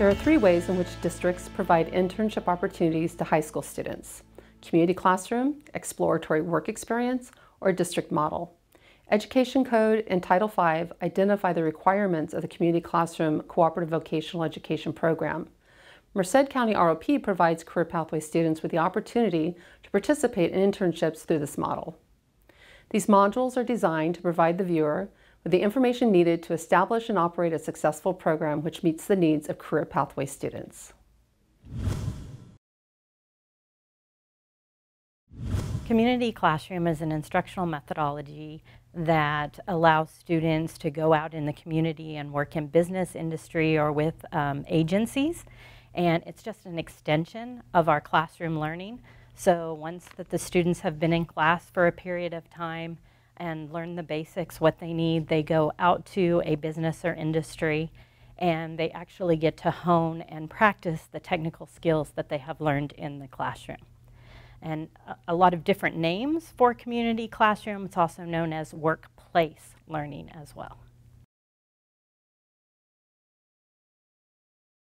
There are three ways in which districts provide internship opportunities to high school students: community classroom, exploratory work experience, or district model. Education Code and Title V identify the requirements of the Community Classroom Cooperative Vocational Education Program. Merced County ROP provides career pathway students with the opportunity to participate in internships through this model. These modules are designed to provide the viewer with the information needed to establish and operate a successful program which meets the needs of career pathway students. Community Classroom is an instructional methodology that allows students to go out in the community and work in business, industry, or with agencies. And it's just an extension of our classroom learning. So once that the students have been in class for a period of time and learn the basics, what they need, they go out to a business or industry and they actually get to hone and practice the technical skills that they have learned in the classroom. And a lot of different names for community classroom. It's also known as workplace learning as well.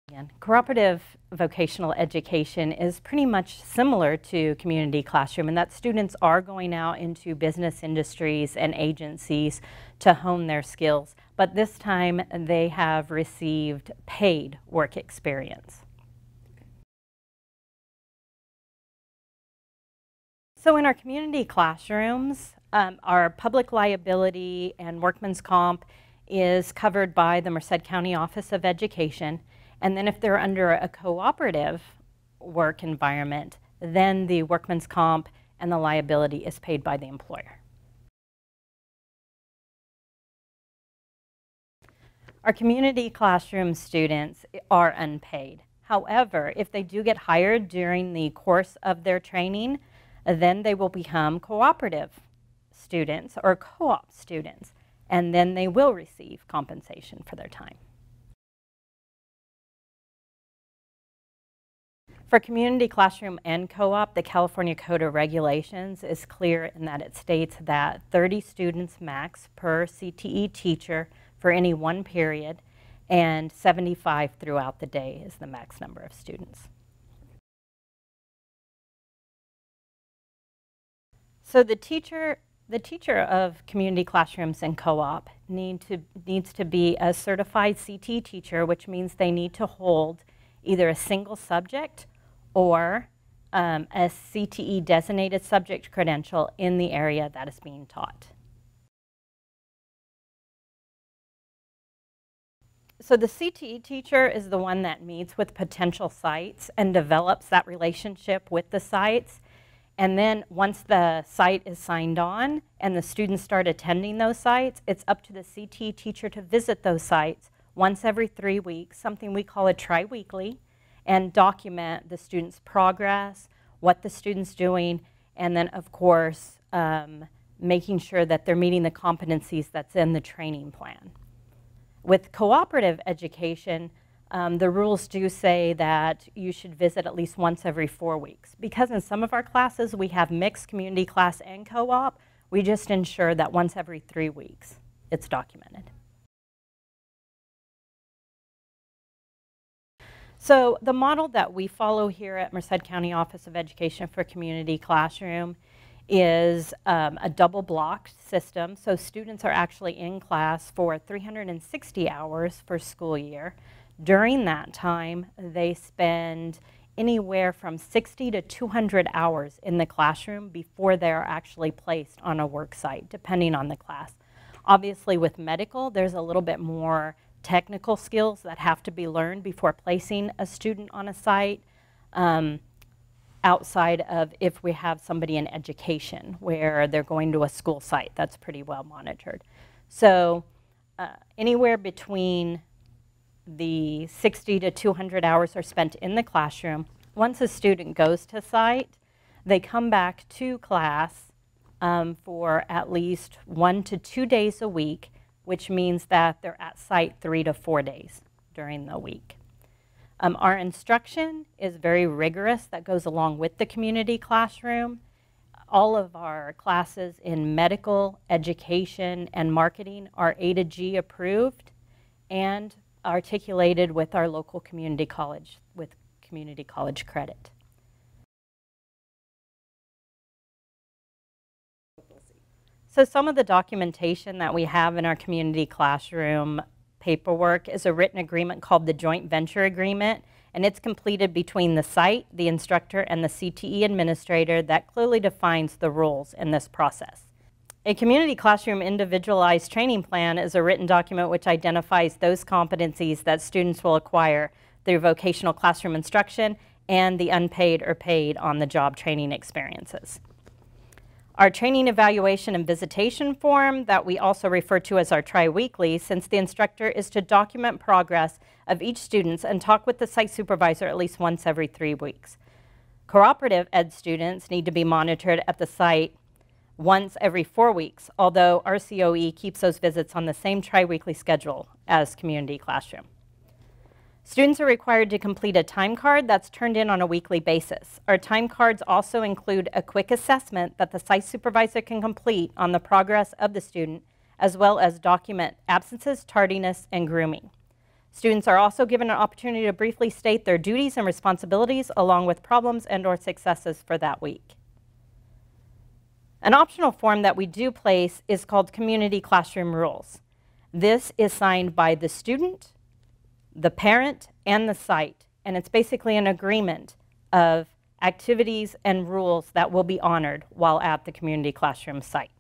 Again, cooperative vocational education is pretty much similar to community classroom in that students are going out into business industries and agencies to hone their skills, but this time they have received paid work experience. So in our community classrooms, our public liability and workman's comp is covered by the Merced County Office of Education. And then if they're under a cooperative work environment, then the workman's comp and the liability is paid by the employer. Our community classroom students are unpaid. However, if they do get hired during the course of their training, then they will become cooperative students or co-op students, and then they will receive compensation for their time. For community classroom and co-op, the California Code of Regulations is clear in that it states that 30 students max per CTE teacher for any one period, and 75 throughout the day is the max number of students. So the teacher of community classrooms and co-op needs to be a certified CTE teacher, which means they need to hold either a single subject or a CTE designated subject credential in the area that is being taught. So the CTE teacher is the one that meets with potential sites and develops that relationship with the sites. And then once the site is signed on and the students start attending those sites, it's up to the CTE teacher to visit those sites once every 3 weeks, something we call a tri-weekly, and document the student's progress, what the student's doing, and then of course making sure that they're meeting the competencies that's in the training plan. With cooperative education, the rules do say that you should visit at least once every 4 weeks. Because in some of our classes we have mixed community class and co-op, we just ensure that once every 3 weeks it's documented. So the model that we follow here at Merced County Office of Education for Community Classroom is a double blocked system. So students are actually in class for 360 hours for school year. During that time, they spend anywhere from 60 to 200 hours in the classroom before they're actually placed on a work site, depending on the class. Obviously, with medical, there's a little bit more technical skills that have to be learned before placing a student on a site, outside of if we have somebody in education where they're going to a school site. That's pretty well monitored. So anywhere between the 60 to 200 hours are spent in the classroom. Once a student goes to site, they come back to class for at least 1 to 2 days a week, which means that they're at site 3 to 4 days during the week. Our instruction is very rigorous. That goes along with the community classroom. All of our classes in medical, education, and marketing are A to G approved, and articulated with our local community college with community college credit. So some of the documentation that we have in our community classroom paperwork is a written agreement called the Joint Venture Agreement, and it's completed between the site, the instructor, and the CTE administrator that clearly defines the rules in this process. A community classroom individualized training plan is a written document which identifies those competencies that students will acquire through vocational classroom instruction and the unpaid or paid on-the-job training experiences. Our training evaluation and visitation form that we also refer to as our tri-weekly, since the instructor is to document progress of each student and talk with the site supervisor at least once every 3 weeks. Cooperative ed students need to be monitored at the site once every 4 weeks, although RCOE keeps those visits on the same tri-weekly schedule as community classroom. Students are required to complete a time card that's turned in on a weekly basis. Our time cards also include a quick assessment that the site supervisor can complete on the progress of the student, as well as document absences, tardiness, and grooming. Students are also given an opportunity to briefly state their duties and responsibilities along with problems and/or successes for that week. An optional form that we do place is called Community Classroom Rules. This is signed by the student, the parent, and the site, and it's basically an agreement of activities and rules that will be honored while at the community classroom site.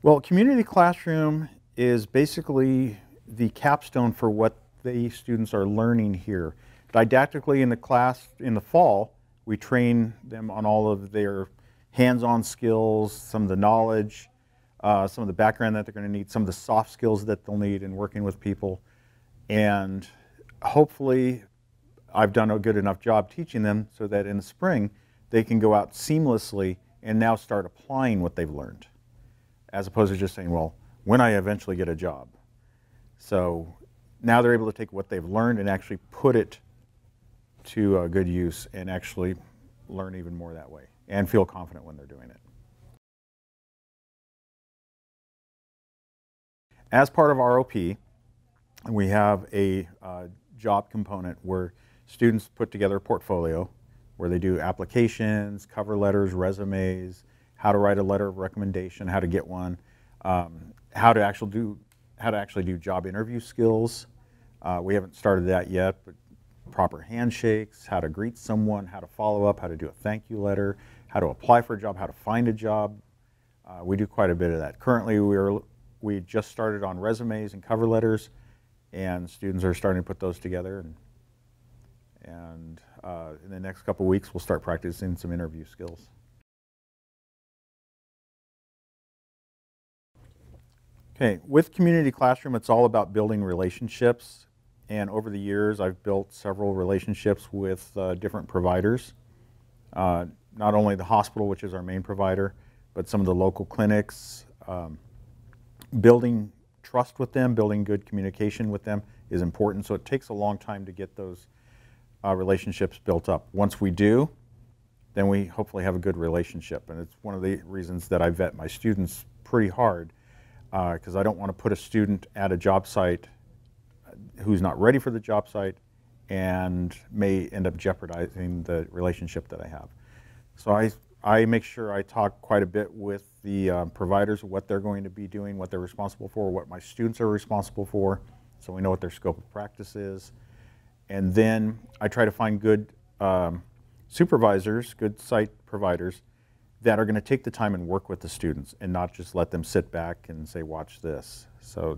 Well, community classroom is basically the capstone for what the students are learning here. Didactically in the class in the fall, we train them on all of their hands-on skills, some of the knowledge, some of the background that they're going to need, some of the soft skills that they'll need in working with people. And hopefully I've done a good enough job teaching them so that in the spring they can go out seamlessly and now start applying what they've learned, as opposed to just saying, well, when I eventually get a job. So now they're able to take what they've learned and actually put it to good use and actually learn even more that way and feel confident when they're doing it. As part of ROP, we have a job component where students put together a portfolio where they do applications, cover letters, resumes, how to write a letter of recommendation, how to get one, how to actually do job interview skills. We haven't started that yet, but proper handshakes, how to greet someone, how to follow up, how to do a thank you letter, how to apply for a job, how to find a job. We do quite a bit of that. Currently, we just started on resumes and cover letters, and students are starting to put those together. And in the next couple of weeks, we'll start practicing some interview skills. Okay, with Community Classroom, it's all about building relationships. And over the years, I've built several relationships with different providers. Not only the hospital, which is our main provider, but some of the local clinics. Building trust with them, building good communication with them is important. So it takes a long time to get those relationships built up. Once we do, then we hopefully have a good relationship. And it's one of the reasons that I vet my students pretty hard, because I don't want to put a student at a job site who's not ready for the job site and may end up jeopardizing the relationship that I have. So I make sure I talk quite a bit with the providers, what they're going to be doing, what they're responsible for, what my students are responsible for, so we know what their scope of practice is. And then I try to find good supervisors, good site providers that are going to take the time and work with the students and not just let them sit back and say, watch this. So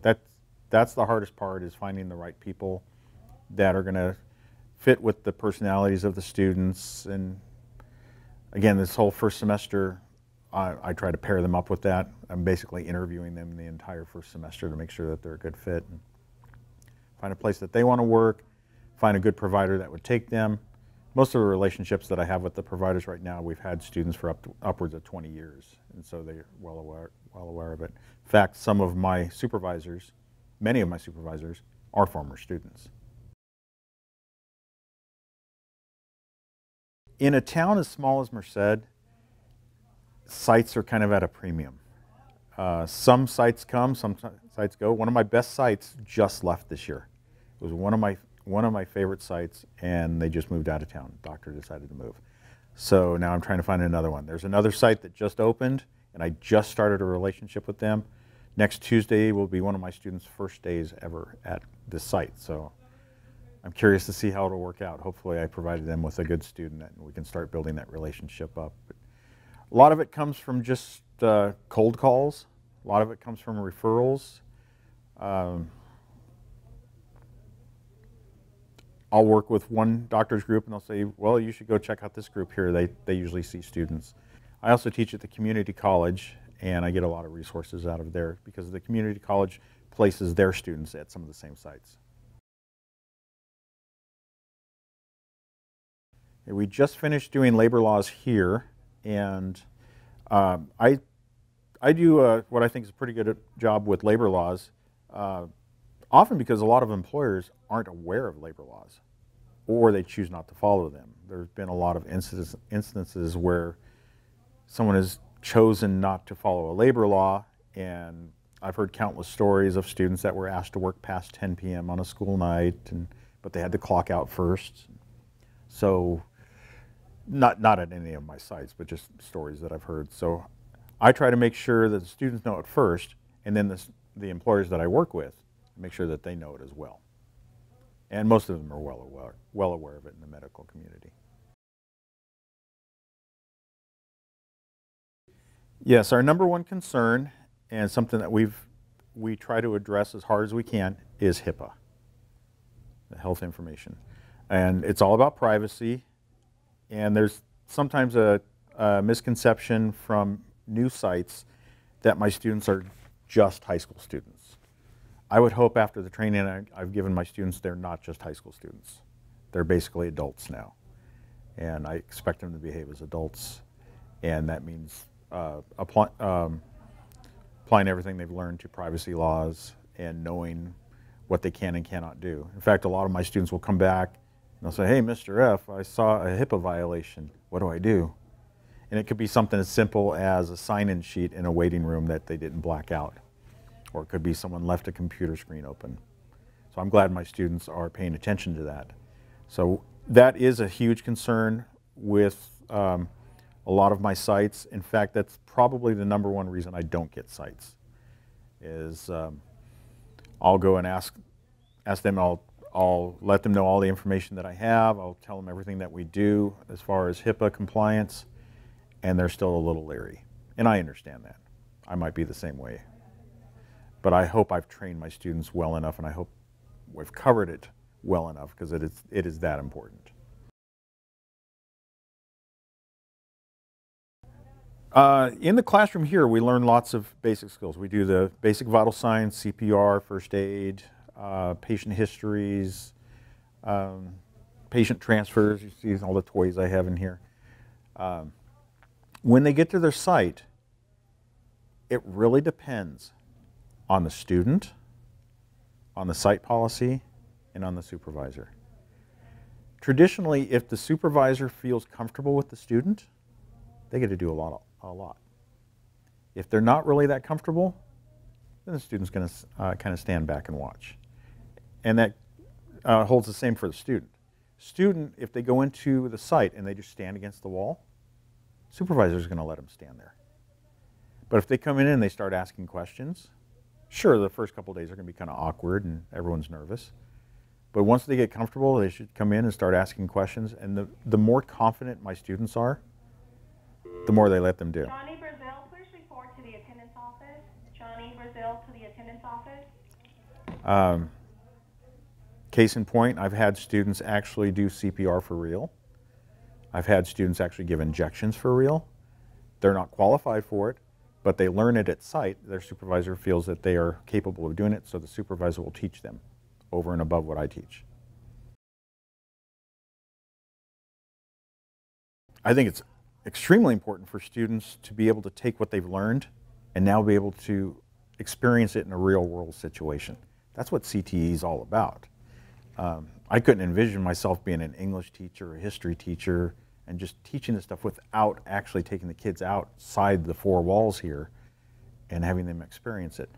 that's the hardest part, is finding the right people that are going to fit with the personalities of the students. And again, this whole first semester, I try to pair them up with that. I'm basically interviewing them the entire first semester to make sure that they're a good fit. And find a place that they want to work, find a good provider that would take them. Most of the relationships that I have with the providers right now, we've had students for upwards of 20 years, and so they're well aware of it. In fact, some of my supervisors, many of my supervisors, are former students. In a town as small as Merced, sites are kind of at a premium. Some sites come, some sites go. One of my best sites just left this year. It was one of my favorite sites, and they just moved out of town. The doctor decided to move. So now I'm trying to find another one. There's another site that just opened, and I just started a relationship with them. Next Tuesday will be one of my students' first days ever at this site. So I'm curious to see how it'll work out. Hopefully I provided them with a good student and we can start building that relationship up. But a lot of it comes from just cold calls. A lot of it comes from referrals. I'll work with one doctor's group and they'll say, well, you should go check out this group here. They usually see students. I also teach at the community college, and I get a lot of resources out of there because the community college places their students at some of the same sites. We just finished doing labor laws here, and I do what I think is a pretty good job with labor laws, often because a lot of employers aren't aware of labor laws, or they choose not to follow them. There's been a lot of instances where someone has chosen not to follow a labor law, and I've heard countless stories of students that were asked to work past 10 p.m. on a school night, but they had to clock out first. So not at any of my sites, but just stories that I've heard. So I try to make sure that the students know it first, and then the employers that I work with make sure that they know it as well. And most of them are well aware of it in the medical community. Yes, our number one concern, and something that we try to address as hard as we can, is HIPAA, the health information. And it's all about privacy, and there's sometimes a misconception from new sites that my students are just high school students. I would hope after the training I've given my students, they're not just high school students. They're basically adults now, and I expect them to behave as adults, and that means applying everything they've learned to privacy laws and knowing what they can and cannot do. In fact, a lot of my students will come back and they'll say, hey, Mr. F, I saw a HIPAA violation. What do I do? And it could be something as simple as a sign-in sheet in a waiting room that they didn't black out. Or it could be someone left a computer screen open. So I'm glad my students are paying attention to that. So that is a huge concern with a lot of my sites. In fact, that's probably the number one reason I don't get sites, is I'll go and ask them, I'll let them know all the information that I have, I'll tell them everything that we do as far as HIPAA compliance, and they're still a little leery. And I understand that. I might be the same way. But I hope I've trained my students well enough, and I hope we've covered it well enough, because it is that important. In the classroom here, we learn lots of basic skills. We do the basic vital signs, CPR, first aid, patient histories, patient transfers. You see all the toys I have in here. When they get to their site, it really depends on the student, on the site policy, and on the supervisor. Traditionally, if the supervisor feels comfortable with the student, they get to do a lot. If they're not really that comfortable, then the student's going to kind of stand back and watch. And that holds the same for the student. Student, if they go into the site and they just stand against the wall, supervisor's going to let them stand there. But if they come in and they start asking questions, sure, the first couple of days are going to be kind of awkward and everyone's nervous. But once they get comfortable, they should come in and start asking questions. And the more confident my students are, the more they let them do. Johnny Brazil, please report to the attendance office. Johnny Brazil to the attendance office. Case in point, I've had students actually do CPR for real. I've had students actually give injections for real. They're not qualified for it, but they learn it at site. Their supervisor feels that they are capable of doing it, so the supervisor will teach them over and above what I teach. I think it's extremely important for students to be able to take what they've learned and now be able to experience it in a real world situation. That's what CTE is all about. I couldn't envision myself being an English teacher or a history teacher and just teaching this stuff without actually taking the kids outside the four walls here and having them experience it.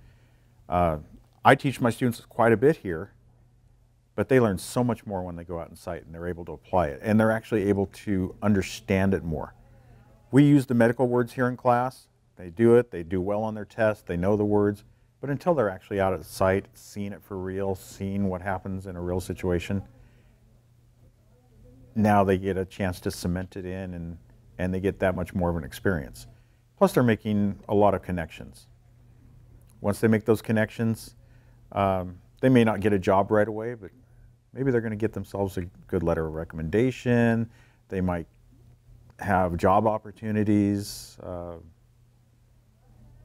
I teach my students quite a bit here, but they learn so much more when they go out on site and they're able to apply it, and they're actually able to understand it more. We use the medical words here in class. They do it, they do well on their test, they know the words, but until they're actually out at site, seeing it for real, seeing what happens in a real situation, now they get a chance to cement it in, and they get that much more of an experience. Plus they're making a lot of connections. Once they make those connections, they may not get a job right away, but maybe they're going to get themselves a good letter of recommendation. They might have job opportunities.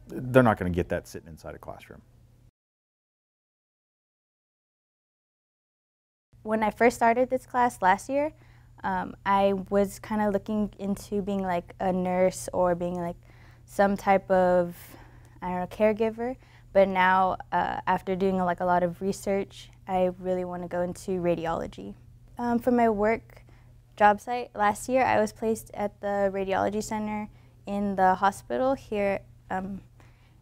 They're not going to get that sitting inside a classroom. When I first started this class last year, I was kind of looking into being like a nurse or being like some type of, I don't know, caregiver. But now, after doing like a lot of research, I really want to go into radiology. For my work job site last year, I was placed at the radiology center in the hospital here,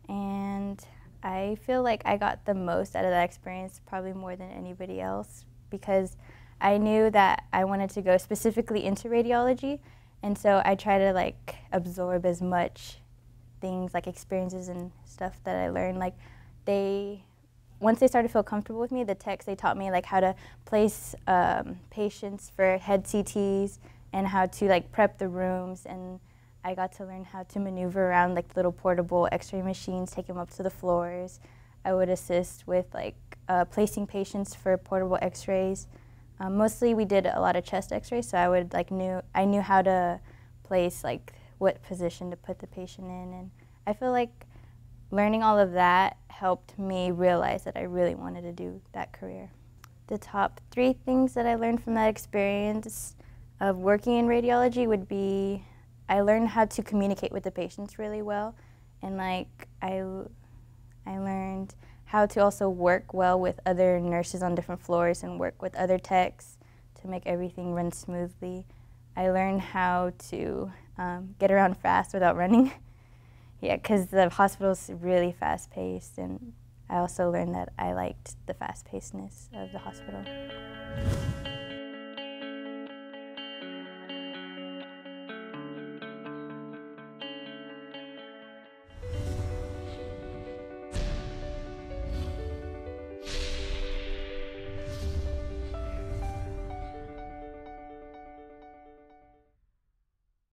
and I feel like I got the most out of that experience, probably more than anybody else, because I knew that I wanted to go specifically into radiology, and so I try to like absorb as much things like experiences and stuff that I learned. Like once they started to feel comfortable with me, the techs, they taught me like how to place patients for head CTs and how to like prep the rooms, and I got to learn how to maneuver around like little portable x-ray machines, take them up to the floors. I would assist with like placing patients for portable x-rays. Mostly we did a lot of chest x-rays, so I knew how to place like what position to put the patient in, and I feel like learning all of that helped me realize that I really wanted to do that career. The top 3 things that I learned from that experience of working in radiology would be I learned how to communicate with the patients really well, and like I learned how to also work well with other nurses on different floors and work with other techs to make everything run smoothly. I learned how to get around fast without running. Yeah, because the hospital's really fast-paced, and I also learned that I liked the fast-pacedness of the hospital.